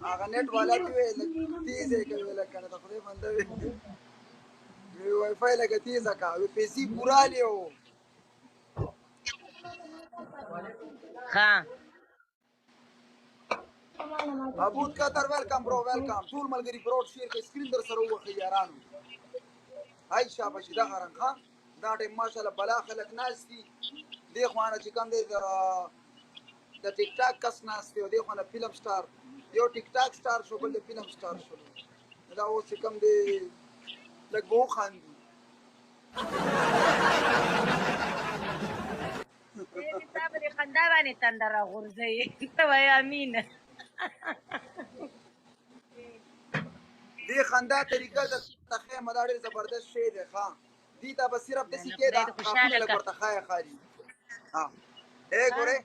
هغه نت والا ته ویل تیز یې کوي لکه نه خدای بنده وی وای فای لکه تیز کا وی پیسې پورا لیو ها ابوت قطر ویلکم برو ویلکم ټول ملګری پروت شیر کې سکرین در سره وخی یارانو هاي شابه دا غران ها دا ټیم ماشاءالله بلا خلک ناس دي دی خوانه چې کوم دی د ټیک ټاک کس ناس دی دی خوانه فلم سٹار یو ټیک ټاک سٹار شو بل فلم سٹار شو دا اوس چې کوم دی لږ وو خاندي تا به خندا باندې تندر غورځي ته وای امين دی خندا طریقه د تخې مداري زبردست شی دی ښا دی تا به صرف د سکه دا خپل لګ ورته خای خالي ها اے ګوره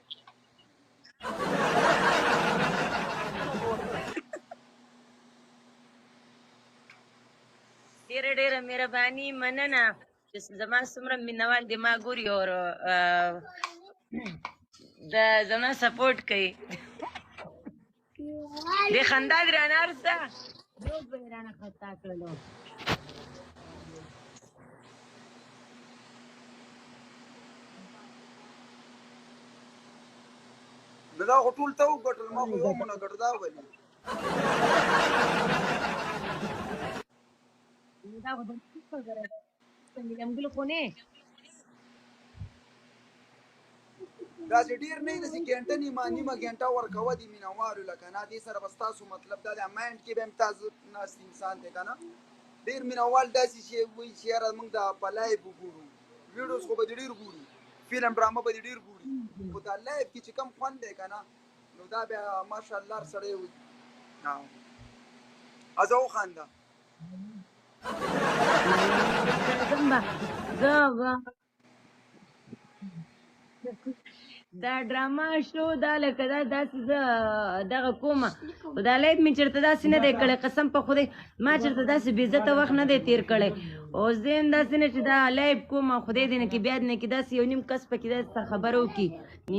ډېره مهرباني مننه چې زما څومره مینوال دي ما ګوري او د زما سپورټ کوي د خندا درانه ارسه یو بیرانه خطا کړلو دا ټول ته وګټل ما خو یو مونږ ګټ دا ولي دا خو د څه غره څنګه موږ خو نه دا ډیر نه د سکینټه نیمه غنټه ورکوه دي مینوالو لکه نه دي سره بستاسو مطلب دا د مایند کې به امتیاز ناس انسان دی کنه ډیر مینوال داسې شي وایي چې یاره موږ د پلای وګورو ویډیوز خو به ډیر ګورو فلم ډرامه به ډیر ګوري خو دا لایف کې چې کم خوند دی کنه نو دا بیا ماشاءالله سره وي ها ازو خاندا دا ډراما شو دا لکه دا داسې زه دغه کومه خو دا لایف مې چېرته داسې نه دی کړی قسم په خدای ما چېرته داسې بې عزته وخت نه دی تېر کړی اوس زه هم داسې نه چې دا لایف کومه خدای دې نه کړي بیا دې نه کړي داسې یو نیم کس پکې داسې خبره وکړي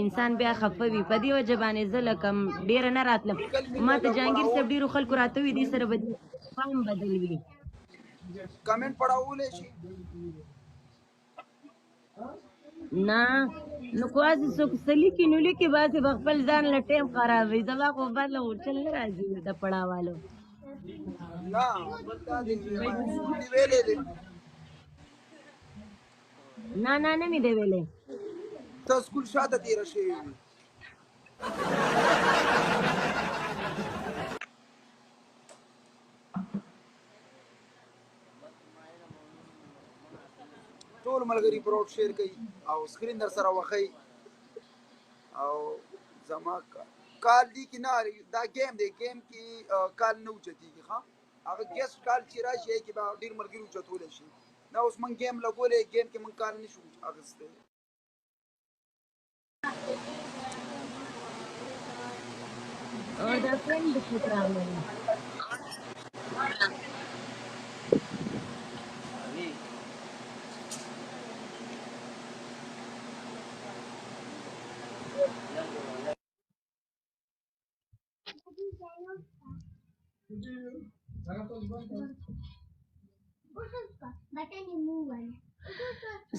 انسان بیا خفه وي په دې وجه باندې زه لکه ډېره نه راتلم ما ته جهانګیر صاحب ډېرو خلکو راته وي دې سره به فهم بدل وي کمنټ پړاولی شي نه نو کوازي څوک سلیکي نو لیکي باسي خپل ځان له ټیم خرابوي زما خو بل ورچل نه راځي د پړاوالو نه بلدا دې ویلې دې نه مې دی ویلې ته سکول شاته تیر شي ټول ملګری پروت شیر کوي او سکرین در سره وخی او زما کال دی کې نه دا گیم دی گیم کې کال نه اوچتیږي ها هغه ګیس کال چې راشي کې به ډیر ملګری اوچتول شي دا اوس من گیم لګولې گیم کې من کال نشو اغسته او دا فرند څه راغلی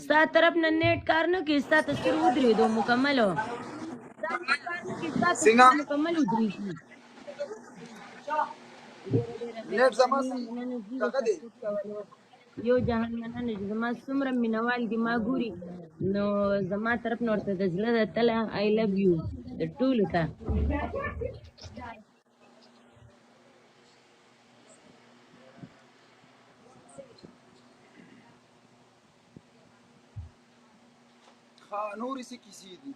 ستا طرف نه نیټ کار نه کوي ستا تصویر ودرېدو مکمل مکمل ودرېږي نیټ زما څنګه دی یو جهان مننه چې زما څومره مینوال دي ما ګوري نو زما طرف نه ورته د زړه د تله آی لو یو د ټولو ته ها نورې څه کیسې دي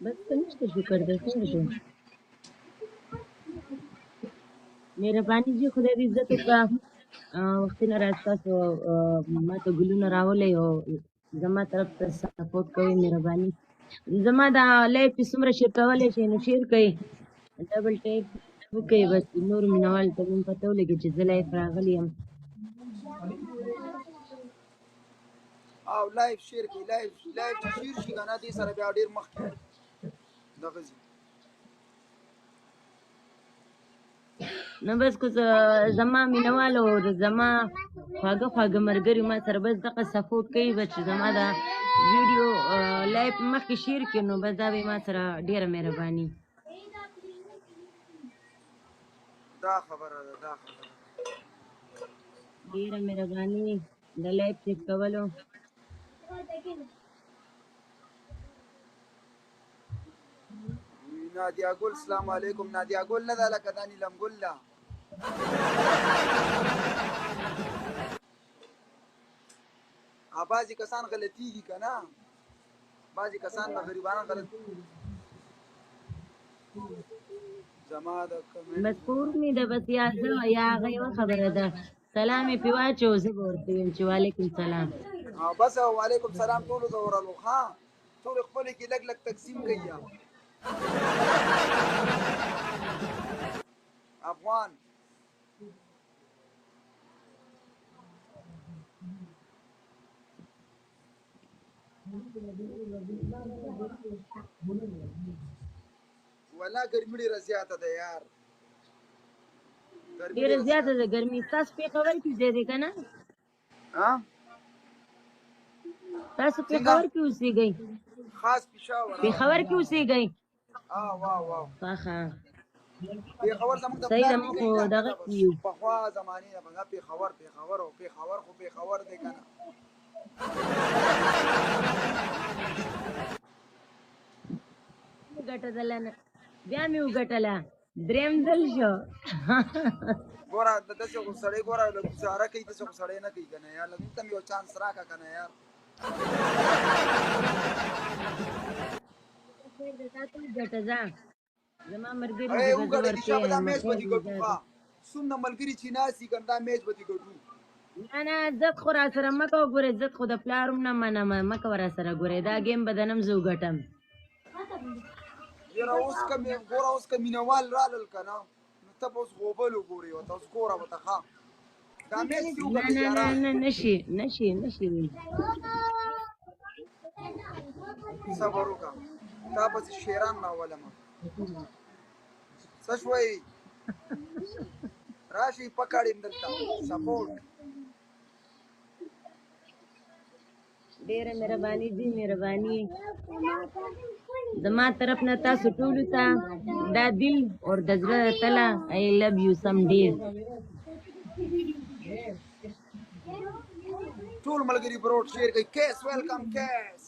بس نشته شکر ده څنګه شو مهرباني جي خدای دې عزت وکړه وختونه راستاسو ما ته ګلونه راولئ او زما طرف ته سپورټ کوئ مهرباني زما دا لایف چې څومره شیر کولی شئ نو شیر کوئ ډبل ټیپ وکړئ بس نور مینوال ته مې پته ولګي چې زه لایف راغلی یم او لایف شیر کوي لایف چې شیر شي کنه دې سره بیا ډیر مخکې دغه نو بس کو زما مینوالو زما خواږه مرګري ما سره بس دغه سپورټ کوي بچ زما دا ویډیو لایف مخکې شیر کړي نو بس دا به ما سره ډیره مهرباني دا خبره ده ډیره مهرباني د لایف چیک کولو نادیا ګل سلام علیکم نادیا ګل نه ده لکه دا نیلم ګل ده بعضې کسان غلطیږي که نه بعضې کسان د غریبانان غلط زما د بس پور مې ده بس یا زه یا هغه یوه خبره ده سلام یې پې واچو زه به ورته ویم چې وعلیکم سلام بس وعلیکم سلام ټولو ته ورلو ښه ټولې خپلې کې لږ تقسیم کوي افغان والله ګرمي ډېره زیاته ده یار ډېره زیاته ده ګرمي ستاسو پېښور کې ځای دی که نه تاسو پېښور کې اوسېږئ خاص پېښور کې اوسېږئ واه ښه پېښور زموږ د صحیح ده موږ خو دغه کې یو پخوا زمانې نه به پېښور او پېښور خو پېښور دی که نه ګټله نه بیا مې وګټله درېیم ځل شو ګوره داسې خو سړی ګوره ګزاره کوي داسې خو سړی نه کوي که نه یار لږ موږ ته مې یو چانس راکړه که نه یار ګټه ځه زما ملګري وګټه دي شابه دا میچ به دې ګټو ښه څومره ملګري چې ناست دي که نه دا میچ به دې ګټو نه عزت خو را سره مه کوه ګورې عزت خو د پلار هم نه منمه مه کوه را سره ګورې دا ګیم به دنم زه وګټم یاره اوس که مینهوال رالل که نه نو ته به اوس غوبل وګورې ورته اوس ګوره ورته ښه دا میچ دې وګټې نه نشي صبر وکړه تا پسې شیران راولمه څه شوی راشي پکړم دلته سپورټ ډېره مهرباني دي مهرباني زما طرف نه تاسو ټولو ته دا دل اور د زړه تله I love you some ډېر ټول ملګري بروډ شیر کوي کیس ویلکم کیس